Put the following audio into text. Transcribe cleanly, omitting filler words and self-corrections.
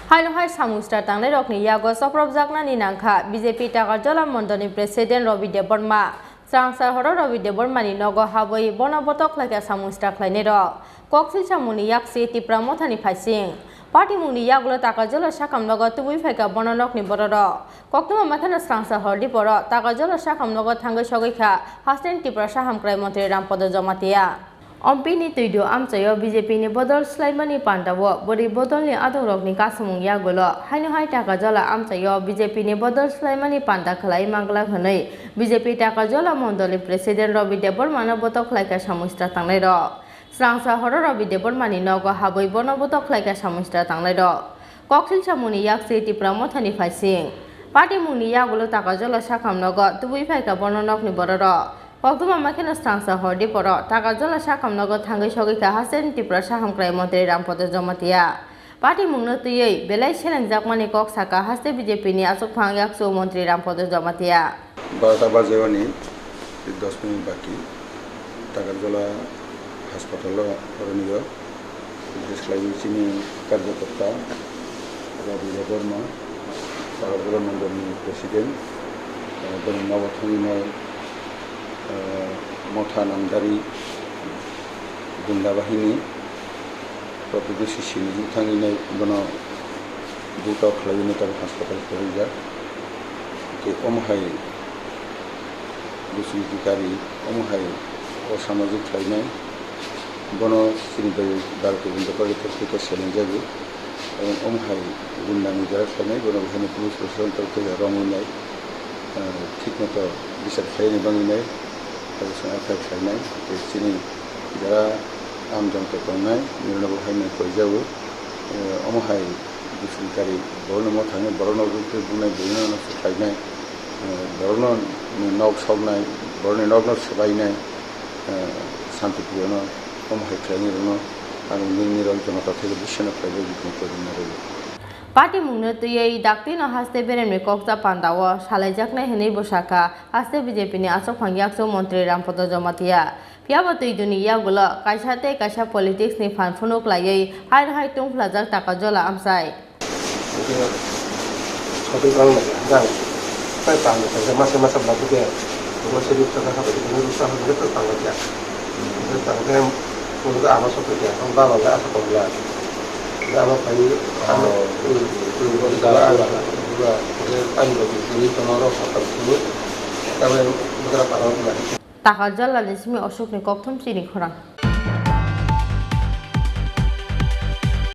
Hai samustra tangnai rokni yago soprobjakna ni nangkha BJP Takarjola Mondoni President Robi Deborma Sangsa horo Robi Debormani nogo haboi bonobotok laika samustra khlainai ro koksil samuni yaksi tipra mothani phaising Party muni yagulo Takarjola sakam nogo tubui phaika bononokni bororo koktuma mathana sangsa hordi poro Takarjola sakam nogo thangai sogaikha hasten tipra sahamkrai mantri Rampodo Jomatia Ompini tuido amchayo BJP ni bodol slaimani pandawo bori bodol ni adorokni kasumung yagulo haino hai Takarjola amchayo BJP ni bodol slaimani panda khlai mangla khnai BJP Takarjola Mondoli President Robi Debormano botok laika samustra tangnai ro Srangsa horo Robi Debormani nogo haboi bono botok laika samustra tangnai ro koksil samuni yaksi tipra mothani phaising Party muni yagulo Takarjola sakam nogo tubui phaika bononokni bororo Koktuma makheno Srangsa hordi poro Takarjola sakam nogo thangai sogaikha hasen tipra sahamkrai mantri Rampodo Jomatia Party mungno tuyei belai senangjakmani kok saka haste BJP ni asokphang yakso mantri Rampodo Jomatia 12টা বাজেওনি 10 minute বাকি Takarjola হাসপাতাল করণীয় দেশলাইচিনি কার্যকর্তা রবি Debbarma Takarjola মন্ডলী president নবথমিনায় মথা নামদারি গুন্ডা বাহিনী প্রতিবেশী সিন্ধু থাঙিনাय বন বুটাও খালাইनो তার হাসপাতাল করিজা কে অমহাই দুষ্কৃতিকারী অমহাই অসামাজিক খাইনাय বন সিনিবাই বারকে বন্ধ করে থেকে সেলেন যাবে এবং অমহাই গুন্ডামি যারা খাইনাय বন ওখানে পুলিশ প্রশাসন তরফে রঙিনাय ঠিকমতো বিচার খাইনি বাঙিনাय আফাই খাইনাय চিনি যারা আমজনকে করনাय নির্ণয় খাইনাय কইজাবো অমহাই দুষ্কৃতিকারী বরণ থাঙে বরণ বুনাय বইনো খাইनाय বরণ নগ সাवनाय বরণ নগ সেবাইनाय শান্তিপ্রিয় অমহাই খাইনি আর নিরল জনতা থেকে বিশ্বনাথ বিঘ্ন করে Party mungno tuyei dakti no haste beremni kokja pandawo salaijaknai henei bosaka haste BJP ni asokphang yakso mantri Rampodo Jomatia piabo tuiduni yagulo kaisate kaisa politics ni phanphunuk laiei hai tungflajak Takarjola amsai Satu orang lagi, dah. Saya tahu, saya masa berlaku dia. Kalau saya bisa kata begitu, saya bisa begitu tahu dia. Saya tahu dia untuk apa satu dia, orang bawa dia asal pemula. Dia apa kali, dua, paling lebih ini pengaruh atau dulu. Tapi beberapa orang lagi. Takarjola resmi Ashok ni kokthom chini khorang